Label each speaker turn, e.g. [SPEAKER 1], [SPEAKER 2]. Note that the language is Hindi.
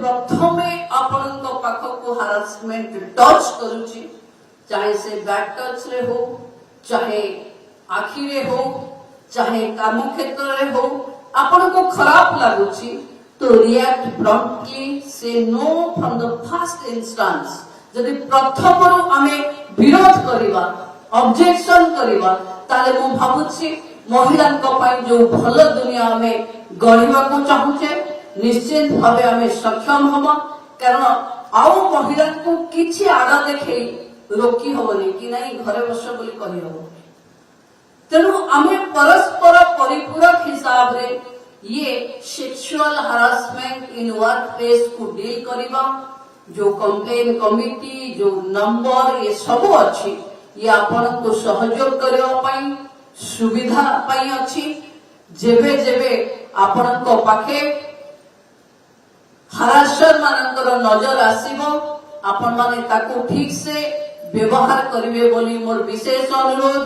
[SPEAKER 1] प्रथमे आपण पाखक हारासमेंट टच करुची चाहे से बैड टच रे हो चाहे आखि रे हो चाहे काम क्षेत्र रे हो आपण को खराब लागुची तो रिएक्ट प्रॉम्प्टली से know from the first instance जदि प्रथम आमे विरोध करिवा ऑब्जेक्शन करिवा ताले मु भाबुची महिला जो भल दुनिया में गढ़ा को चाहूचे निश्चित भाव आम सक्षम हम कारण आउ महिला को किसी आड़ देखे रोकी हबनी कि नहीं घरे बस बोली कही हब तेणु आम परस्पर परिपूरक हिसाब रे ये sexual harassment in work place को डील करवा जो कंप्लेन कमिटी जो नंबर ये सब अच्छी ये आपण को सहयोग करने सुविधा पाई अच्छी जेबे जेबे आपण को पाखे हरासर मानकर नजर आसीबो आपण माने ताको ठीक से व्यवहार करिवे बोली मोर विशेष अनुरोध।